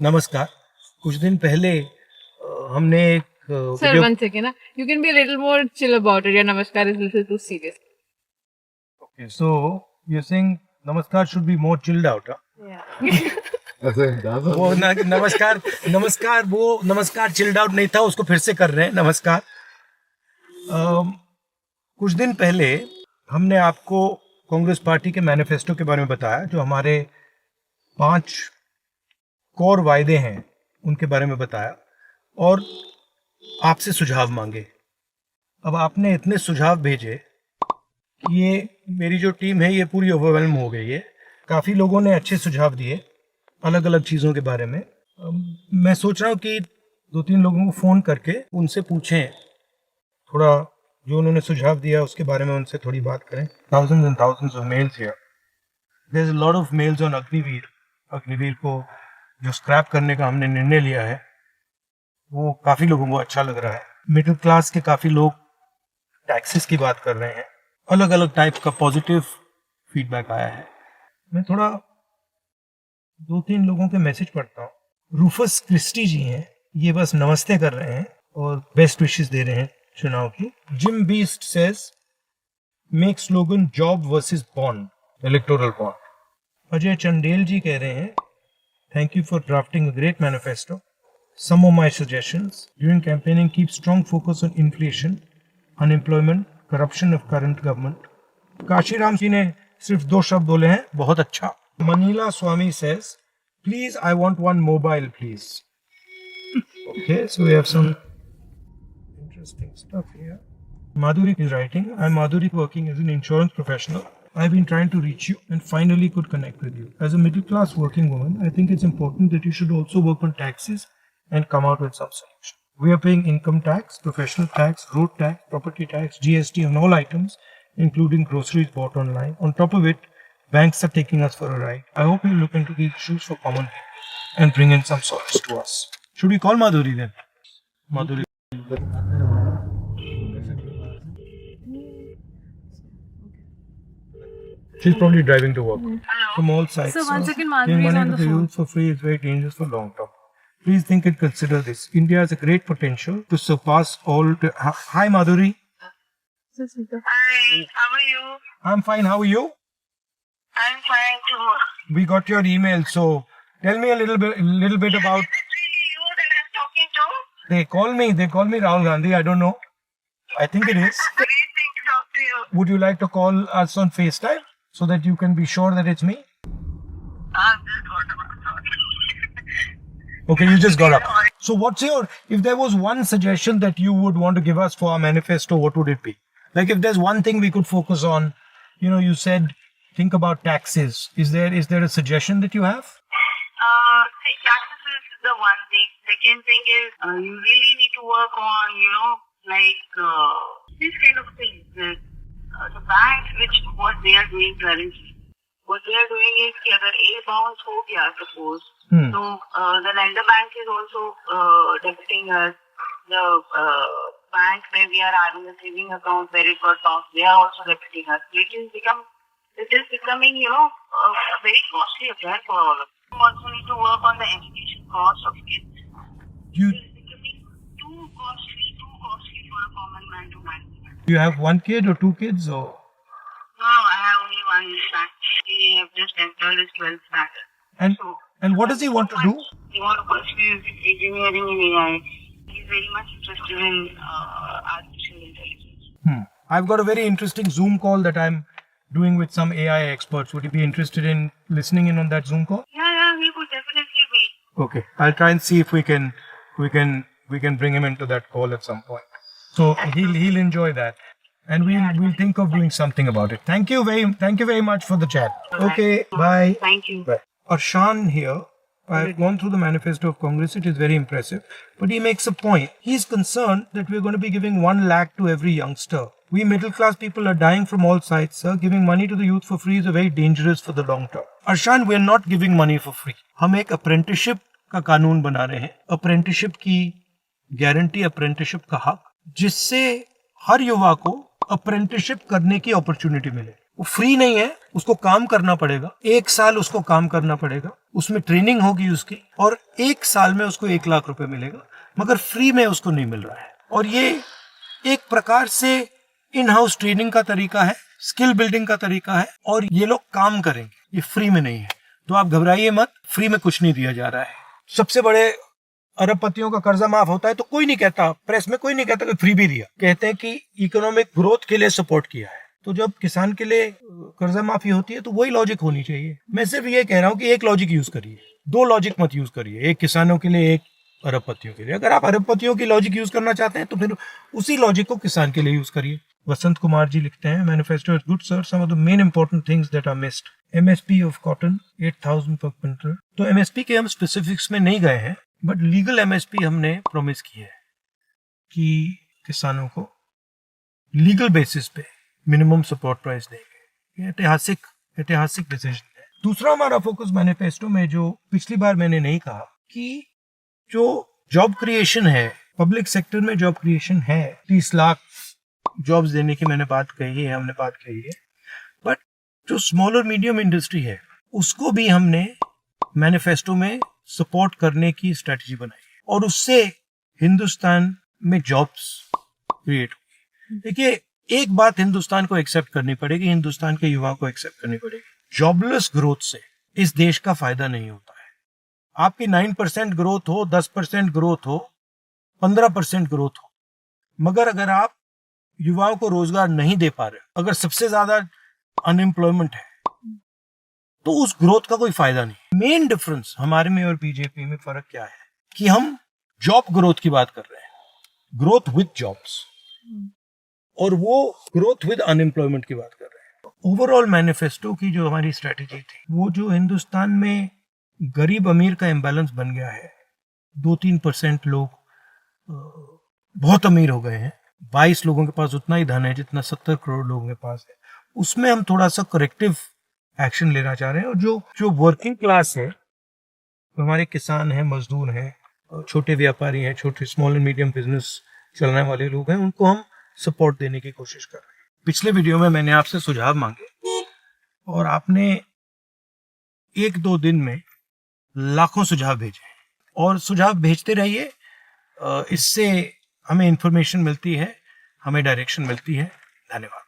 नमस्कार। कुछ दिन पहले हमने एक Sir, video. 1 second. You can be a little more chill about it. Your namaskar is a little too serious. Okay, so you're saying namaskar should be more chilled out, huh? Yeah. वो नमस्कार chilled out नहीं था, उसको फिर से कर रहे हैं। नमस्कार। कुछ दिन पहले हमने आपको कांग्रेस पार्टी के मैनिफेस्टो के बारे में बताया, जो हमारे 5 कोर वायदे हैं उनके बारे में बताया और आपसे सुझाव मांगे। अब आपने इतने सुझाव भेजे कि ये मेरी जो टीम है ये पूरी ओवरवेल्म हो गई है। काफ़ी लोगों ने अच्छे सुझाव दिए अलग अलग चीज़ों के बारे में। मैं सोच रहा हूँ कि 2-3 लोगों को फ़ोन करके उनसे पूछें, थोड़ा जो उन्होंने सुझाव दिया उसके बारे में उनसे थोड़ी बात करें। Thousands and thousands of mails here. There's a lot of mails on Agniveer. Agniveer को जो स्क्रैप करने का हमने निर्णय लिया है वो काफ़ी लोगों को अच्छा लग रहा है। मिडिल क्लास के काफ़ी लोग टैक्सेस की बात कर रहे हैं। अलग अलग टाइप का पॉजिटिव फीडबैक आया है। मैं थोड़ा 2-3 लोगों के मैसेज पढ़ता हूँ। रूफस क्रिस्टी जी हैं, ये बस नमस्ते कर रहे हैं और बेस्ट विशेस दे रहे हैं चुनाव की। Jim Beast says make slogan job versus bond, electoral bond. Ajay Chandel ji कह रहे हैं thank you for drafting a great manifesto. Some of my suggestions during campaigning: keep strong focus on inflation, unemployment, corruption of current government. Kashiram ji ने सिर्फ 2 शब्द बोले हैं, बहुत अच्छा। Manila Swamy says, please I want one mobile please. Okay, so we have some interesting stuff here. Madhuri is writing, I'm Madhuri, working as an insurance professional. I've been trying to reach you and finally could connect with you. As a middle class working woman, I think it's important that you should also work on taxes and come out with some solution. We are paying income tax, professional tax, road tax, property tax, GST on all items, including groceries bought online. On top of it, banks are taking us for a ride. I hope you look into these issues for common people and bring in some solace to us. Should we call Madhuri then? Madhuri. She's probably driving to work. From all sides. So 1 second, Giving Madhuri is money on to the the phone. youth for free is very dangerous for long term. Please think and consider this. India has a great potential to surpass all. Hi, Madhuri. Hi, how are you? I'm fine. How are you? I'm fine too. We got your email, so tell me a little bit about. Is it really you that I'm talking to? They call me Rahul Gandhi. I don't know. I think it is. Great thing to talk to you. Would you like to call us on FaceTime so that you can be sure that it's me? I've just got about Okay, you just got up. So what's your, if there was one suggestion that you would want to give us for our manifesto, what would it be? Like if there's one thing we could focus on, you said think about taxes. Is there a suggestion that you have? taxes is the one thing. Second thing is you really need to work on, these kind of things. The banks, what they are doing currently. What they are doing is कि अगर A bounce हो गया suppose, so the lender bank is also debiting us. The bank where we are having a saving account where it got bounced, they are also debiting us. It is becoming, a very costly affair for all of us. You also need to work on the education cost of kids. You It is becoming too costly for a common man to manage. you have one kid or 2 kids or? No, I have only one son. He have just entered his 12th standard. And what does he want to do? He wants to pursue engineering in AI. He's very much interested in artificial intelligence. I've got a very interesting Zoom call that I'm doing with some AI experts. Would you be interested in listening in on that Zoom call? Yeah, he could definitely be. Okay, I'll try and see if we can bring him into that call at some point. So he'll enjoy that, and we'll think of doing something about it. Thank you very much for the chat. Okay, bye. Thank you. Bye. Arshan here. I've gone through the manifesto of Congress. It is very impressive. But he makes a point. He's concerned that we're going to be giving 1 lakh to every youngster. We middle class people are dying from all sides, sir. Giving money to the youth for free is very dangerous for the long term. Arshan, we're not giving money for free. हम एक apprenticeship का कानून बना रहे हैं. Apprenticeship की guarantee, apprenticeship का हक, जिससे हर युवा को apprenticeship करने की अपॉर्चुनिटी मिले. वो फ्री नहीं है, उसको काम करना पड़ेगा, 1 साल उसको काम करना पड़ेगा, उसमें ट्रेनिंग होगी उसकी, और 1 साल में उसको 1 लाख रुपए मिलेगा, मगर फ्री में उसको नहीं मिल रहा है। और ये एक प्रकार से इन हाउस ट्रेनिंग का तरीका है, स्किल बिल्डिंग का तरीका है, और ये लोग काम करेंगे, ये फ्री में नहीं है। तो आप घबराइए मत, फ्री में कुछ नहीं दिया जा रहा है। सबसे बड़े अरबपतियों का कर्जा माफ होता है तो कोई नहीं कहता, प्रेस में कोई नहीं कहता कि फ्री भी दिया, कहते हैं कि इकोनॉमिक ग्रोथ के लिए सपोर्ट किया है। तो जब किसान के लिए कर्जा माफी होती है तो वही लॉजिक होनी चाहिए। मैं सिर्फ ये कह रहा हूँ कि एक लॉजिक यूज करिए, 2 लॉजिक मत यूज करिए, एक किसानों के लिए, एक अरबपतियों के लिए। अगर आप अरबपतियों की लॉजिक यूज करना चाहते हैं तो फिर उसी लॉजिक को किसान के लिए यूज करिए। वसंत कुमार जी लिखते हैं, manifesto is good sir, some of the main important things that are missed, MSP of cotton 8000 per quintal. तो एमएसपी के हम स्पेसिफिक्स में नहीं गए हैं, बट लीगल एमएसपी हमने प्रॉमिस की है कि किसानों को लीगल बेसिस पे मिनिमम सपोर्ट प्राइस देंगे। ये ऐतिहासिक डिसीजन है। दूसरा हमारा फोकस मैनिफेस्टो में, जो पिछली बार मैंने नहीं कहा, कि जो जॉब क्रिएशन है, पब्लिक सेक्टर में जॉब क्रिएशन है, 30 लाख जॉब्स देने की हमने बात कही है, बट जो स्मॉल और मीडियम इंडस्ट्री है उसको भी हमने मैनिफेस्टो में सपोर्ट करने की स्ट्रेटजी बनाई है, और उससे हिंदुस्तान में जॉब्स क्रिएट होगी। देखिए, एक बात हिंदुस्तान को एक्सेप्ट करनी पड़ेगी, हिंदुस्तान के युवाओं को एक्सेप्ट करनी पड़ेगी, जॉबलेस ग्रोथ से इस देश का फायदा नहीं होता है। आपकी 9% ग्रोथ हो, 10% ग्रोथ हो, 15% ग्रोथ हो, मगर अगर आप युवाओं को रोजगार नहीं दे पा रहे, अगर सबसे ज्यादा अनएम्प्लॉयमेंट है, तो उस ग्रोथ का कोई फायदा नहीं। मेन डिफरेंस हमारे में और बीजेपी में फर्क क्या है कि हम जॉब ग्रोथ की बात कर रहे हैं, ग्रोथ विद जॉब्स, और वो ग्रोथ विद अनएम्प्लॉयमेंट की बात कर रहे हैं। ओवरऑल मैनिफेस्टो की जो हमारी स्ट्रेटेजी थी, वो जो हिंदुस्तान में गरीब अमीर का इम्बैलेंस बन गया है, 2-3% लोग बहुत अमीर हो गए हैं, 22 लोगों के पास उतना ही धन है जितना 70 करोड़ लोगों के पास है, उसमें हम थोड़ा सा करेक्टिव एक्शन लेना चाह रहे हैं। और जो वर्किंग क्लास है, हमारे किसान हैं, मजदूर हैं, छोटे व्यापारी हैं, छोटे स्मॉल एंड मीडियम बिजनेस चलाने वाले लोग हैं, उनको हम सपोर्ट देने की कोशिश कर रहे हैं। पिछले वीडियो में मैंने आपसे सुझाव मांगे और आपने 1-2 दिन में लाखों सुझाव भेजे, और सुझाव भेजते रहिए, इससे हमें इंफॉर्मेशन मिलती है, हमें डायरेक्शन मिलती है। धन्यवाद।